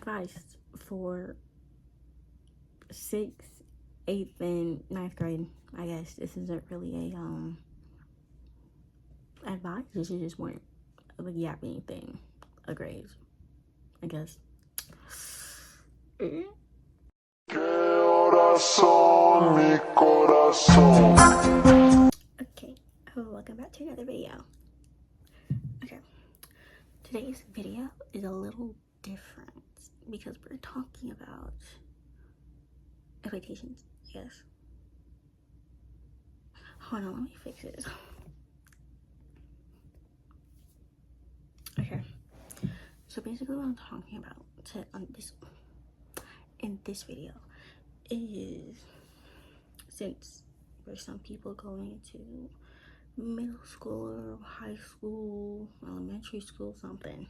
advice for 6th, 8th, and 9th grade. I guess this isn't really a advice. This is just one of a yapping thing, a grade, I guess. ¿Qué corazón, mi corazón? Okay, welcome back to another video. Okay, today's video is a little different because we're talking about expectations, I guess. Hold on, let me fix this. Okay, so basically what I'm talking about in this video is, since there's some people going to middle school or high school, elementary school, something.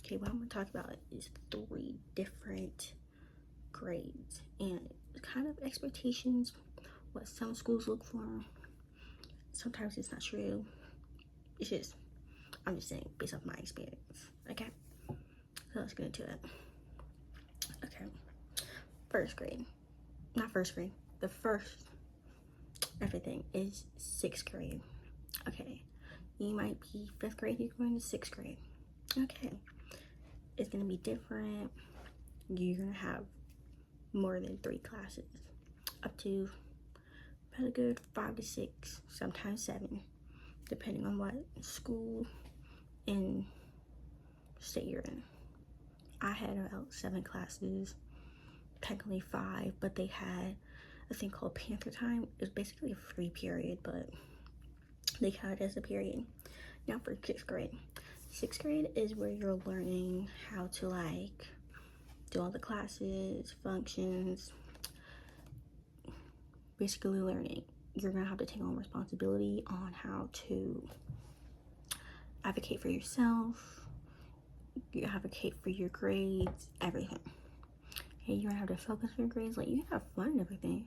Okay, what I'm going to talk about is 3 different grades and kind of expectations, what some schools look for. Sometimes it's not true. It's just, I'm just saying based off my experience. Okay, so let's get into it. Okay, the first everything is 6th grade. Okay, you might be 5th grade, you're going to 6th grade. Okay, it's gonna be different. You're gonna have more than 3 classes, up to about a good 5 to 6, sometimes 7, depending on what school and state you're in. I had about 7 classes, technically 5, but they had a thing called Panther Time. It was basically a free period, but they count it as a period. Now for 6th grade. 6th grade is where you're learning how to do all the classes, functions, basically learning. You're gonna have to take on responsibility on how to advocate for yourself, you advocate for your grades, everything. Okay, you're gonna have to focus on your grades. Like, you can have fun and everything,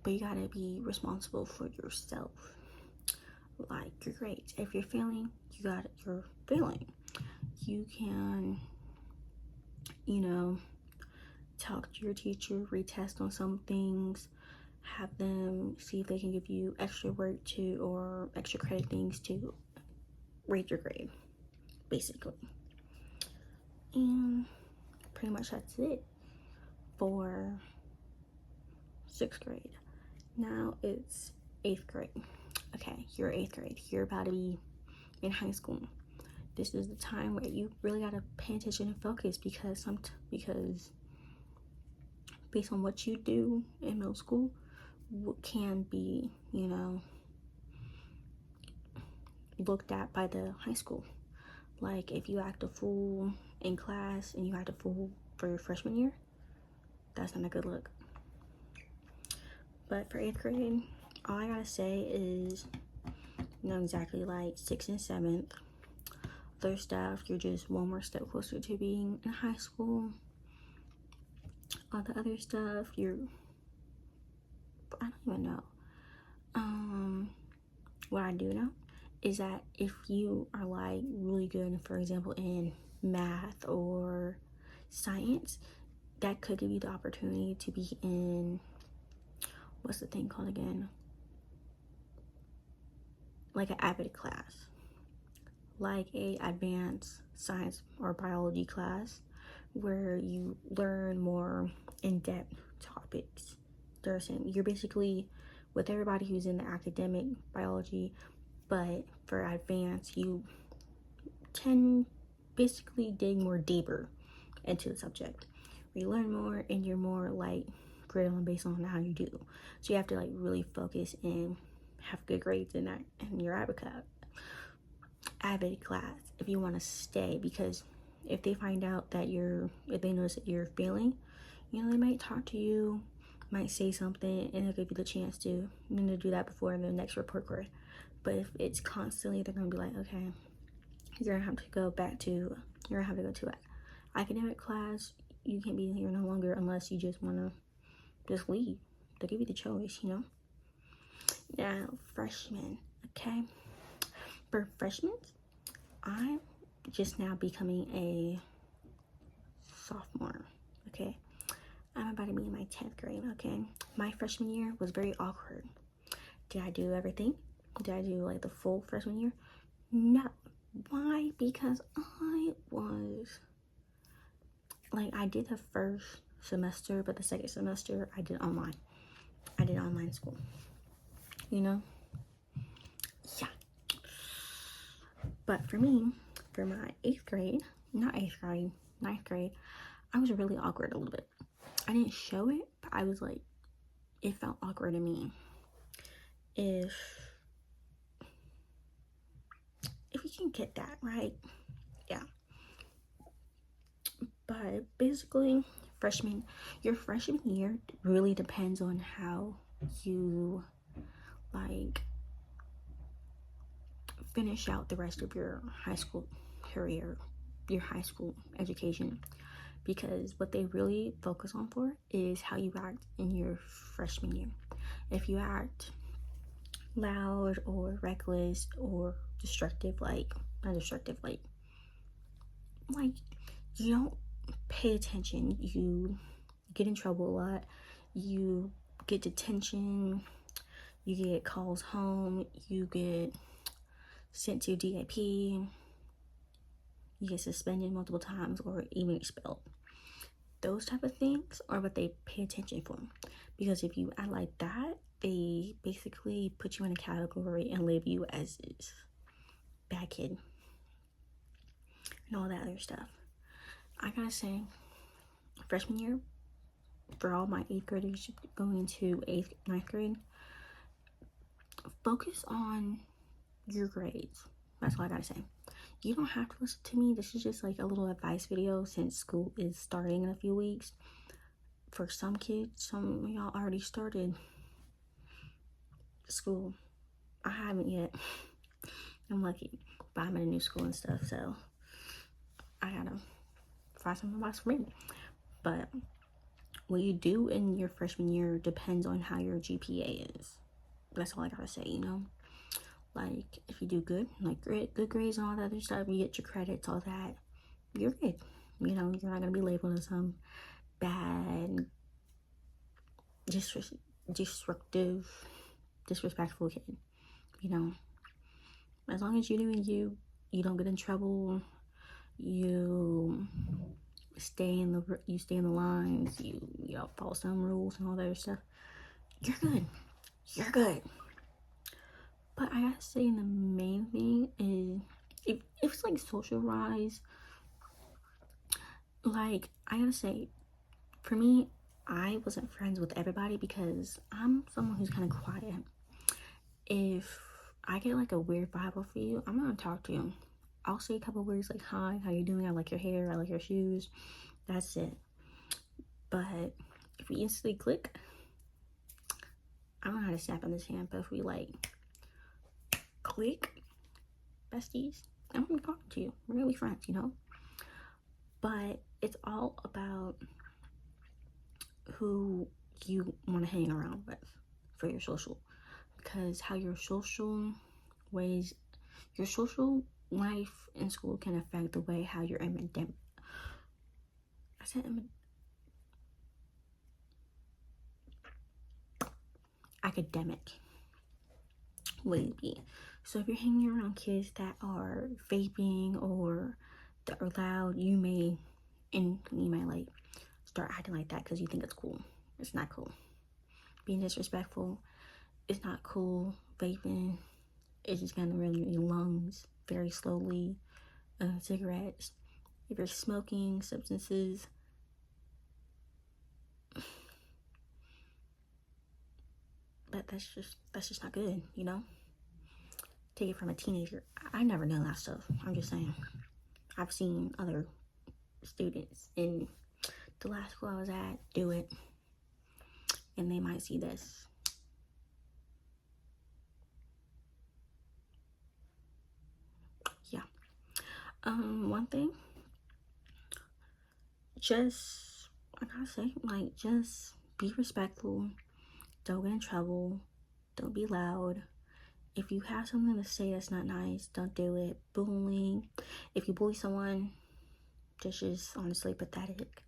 but you gotta be responsible for yourself. Like, your grades. If you're failing, you're failing. You can, talk to your teacher, retest on some things, have them see if they can give you extra work to, or extra credit things to rate your grade, basically. And pretty much that's it for 6th grade. Now it's 8th grade. Okay, you're 8th grade. You're about to be in high school. This is the time where you really gotta pay attention and focus, because based on what you do in middle school can be, looked at by the high school. Like, if you act a fool in class and you act a fool for your freshman year, that's not a good look. But for 8th grade, all I gotta say is, exactly like 6th and 7th. Other stuff, you're just one more step closer to being in high school. All the other stuff, I don't even know. What I do know is that if you are really good, for example, in math or science, that could give you the opportunity to be in, what's the thing called again? Like an AVID class, like a advanced science or biology class, where you learn more in-depth topics. You're basically with everybody who's in the academic biology, but for advanced, you can basically dig more deeper into the subject. You learn more and you're more graded on based on how you do. So you have to really focus and have good grades in that, in your AVID class, if you want to stay, because if they find out that if they notice that you're failing, they might talk to you, might say something, and they'll give you the chance to do that before the next report card. But if it's constantly, they're gonna be like, okay, you're gonna have to go to an academic class. You can't be here no longer unless you just wanna just leave. They'll give you the choice, Now, freshmen, okay? For freshmen, I'm just now becoming a sophomore, okay? I'm about to be in my 10th grade, okay? My freshman year was very awkward. Did I do everything? Did I do like the full freshman year? No. Why? Because I was like, I did the first semester, but the second semester I did online. I did online school, you know? Yeah. But for me, for my 8th grade, not 8th grade, 9th grade, I was really awkward a little bit. I didn't show it, but I was like, it felt awkward to me. If you can get that, right? Yeah. But basically, your freshman year really depends on how you like finish out the rest of your high school career, your high school education, because what they really focus on for is how you act in your freshman year. If you act loud or reckless or destructive, like not destructive, like you don't pay attention, you get in trouble a lot, you get detention, you get calls home, you get sent to DAP, you get suspended multiple times or even expelled. Those type of things are what they pay attention for, because if you act like that, they basically put you in a category and label you as this bad kid and all that other stuff. I gotta say, freshman year, for all my 8th graders going into 9th grade, focus on your grades. That's all I gotta say. You don't have to listen to me. This is just like a little advice video since school is starting in a few weeks. For some kids, some of y'all already started school. I haven't yet. I'm lucky, but I'm in a new school and stuff, so I gotta find some advice for me. But what you do in your freshman year depends on how your GPA is. That's all I gotta say, you know? Like, if you do good, like good grades and all that other stuff, you get your credits, all that, you're good. You know, you're not gonna be labeled as some bad, disrespectful kid. You know, as long as you're doing you don't get in trouble, you stay in the lines, you know, follow some rules and all that other stuff, you're good. You're good. But I gotta say, the main thing is, if it's like social rise, like, I gotta say, for me, I wasn't friends with everybody because I'm someone who's kind of quiet. If I get like a weird vibe off of you, I'm not gonna talk to you. I'll say a couple words like, hi, how you doing? I like your hair, I like your shoes. That's it. But if we instantly click, I don't know how to snap on this hand, but if we like click, besties, I'm gonna talk to you. We're gonna be friends, you know? But it's all about who you want to hang around with for your social, because how your social life in school can affect the way how your academic way be. So if you're hanging around kids that are vaping or that are loud, you may like start acting like that because you think it's cool. It's not cool. Being disrespectful is not cool. Vaping is just gonna ruin your lungs very slowly. Cigarettes, if you're smoking substances, but that's just not good, you know? Take it from a teenager. I never know that stuff. I'm just saying. I've seen other students in the last school I was at do it, and they might see this. Yeah. One thing, I gotta say, like, just be respectful. Don't get in trouble. Don't be loud. If you have something to say that's not nice, don't do it. Bullying. If you bully someone, This is honestly pathetic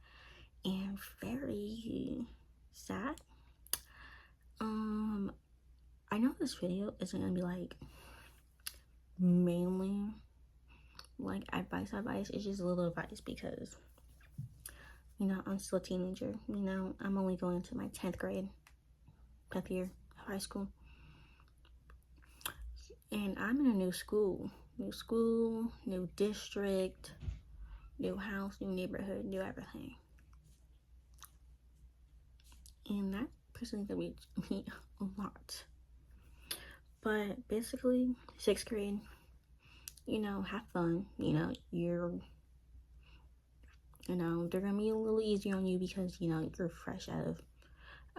and very sad. I know this video isn't gonna be like mainly like advice. It's just a little advice because, you know, I'm still a teenager. You know, I'm only going into my 10th grade, 10th year of high school. And I'm in a new school, new district, new house, new neighborhood, new everything. And that person's gonna be me a lot. But basically, 6th grade, you know, have fun. You know, they're gonna be a little easier on you because, you know, you're fresh out of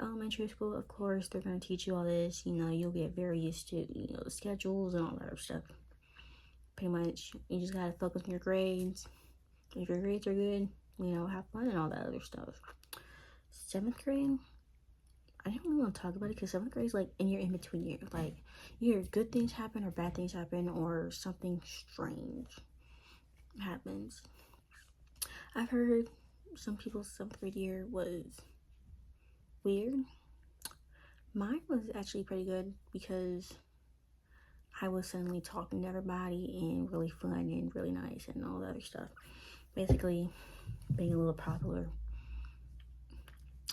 elementary school. Of course, they're gonna teach you all this. You know, you'll get very used to, you know, the schedules and all that other stuff. Pretty much, you just gotta focus on your grades. If your grades are good, you know, have fun and all that other stuff. 7th grade, I don't really want to talk about it because 7th grade is like in your in-between year. Like, either good things happen or bad things happen or something strange happens. I've heard some people's 7th grade year was weird. Mine was actually pretty good because I was suddenly talking to everybody and really fun and really nice and all the other stuff. Basically, being a little popular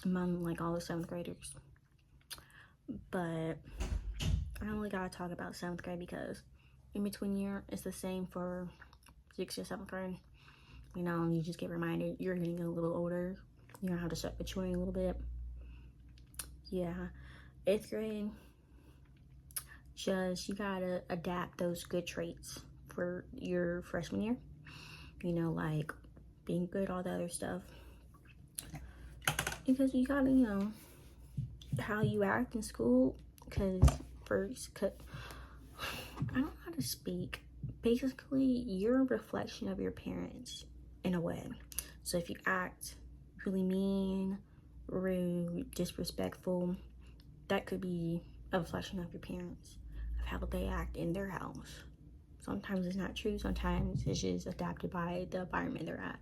among like all the 7th graders. But I only gotta talk about 7th grade because in between year it's the same for 6th or 7th grade. You know, you just get reminded you're getting a little older. You know how to start maturing a little bit. Yeah, 8th grade, just you gotta adapt those good traits for your freshman year. You know, like being good, all the other stuff. Because you gotta, you know, how you act in school. Because I don't know how to speak. Basically, you're a reflection of your parents in a way. So if you act really mean, rude, disrespectful, that could be a reflection of your parents, of how they act in their house. Sometimes it's not true, sometimes it's just adapted by the environment they're at.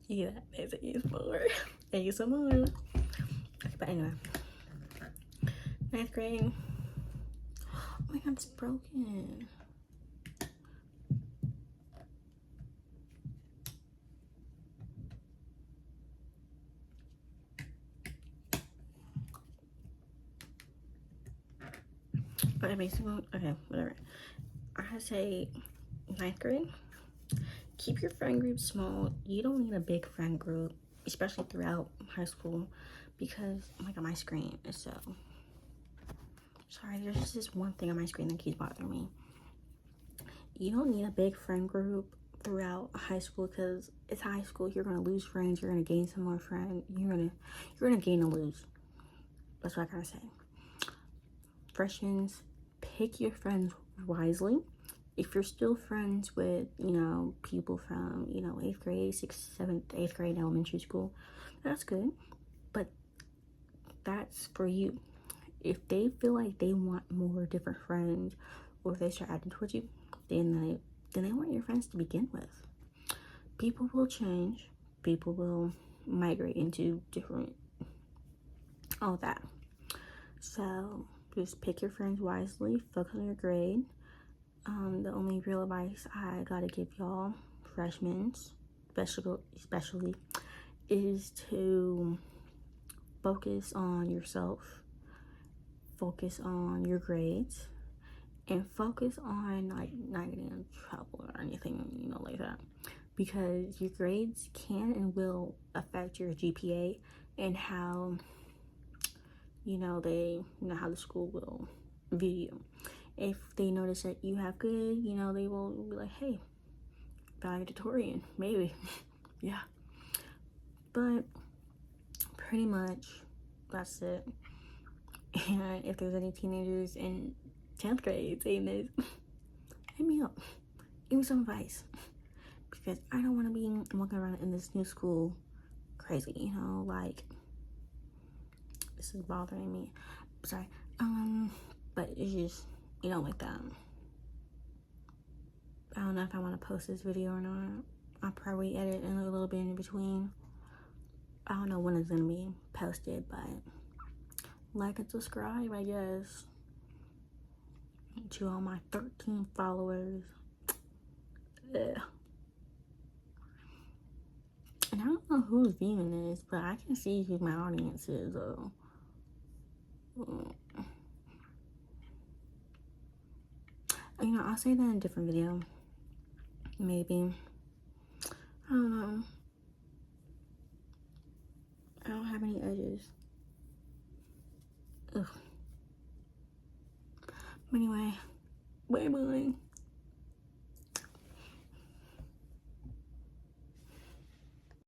Yeah, there's ASMR. Okay, but anyway. 9th grade. Oh my god, it's broken. Okay, basically, okay, whatever. I say 9th grade. Keep your friend group small. You don't need a big friend group, especially throughout high school, because oh my god, my screen is so sorry. There's just this one thing on my screen that keeps bothering me. You don't need a big friend group throughout high school because it's high school. You're gonna lose friends. You're gonna gain some more friends. You're gonna gain and lose. That's what I gotta say. Freshmen, pick your friends wisely. If you're still friends with, you know, people from, you know, 8th grade, 6th, 7th, 8th grade elementary school, that's good. But that's for you. If they feel like they want more different friends, or if they start acting towards you, then they weren't your friends to begin with. People will change. People will migrate into different, all that. So just pick your friends wisely. Focus on your grade. The only real advice I gotta give y'all, freshmen, especially, is to focus on yourself, focus on your grades, and focus on like not getting in trouble or anything, you know, like that. Because your grades can and will affect your GPA and how, you know, how the school will view you. If they notice that you have good, you know, they will be like, hey, valedictorian, maybe. Yeah. But pretty much that's it. And if there's any teenagers in 10th grade saying this, hit me up. Give me some advice. Because I don't want to be walking around in this new school crazy, you know, like this is bothering me. Sorry. But it's just, you know, like that. I don't know if I want to post this video or not. I'll probably edit in a little bit in between. I don't know when it's gonna be posted, but like and subscribe, I guess, to all my 13 followers. Ugh. And I don't know who's viewing this, but I can see who my audience is, though. You know, I'll say that in a different video. Maybe. I don't know. I don't have any edges. Ugh. But anyway, bye-bye.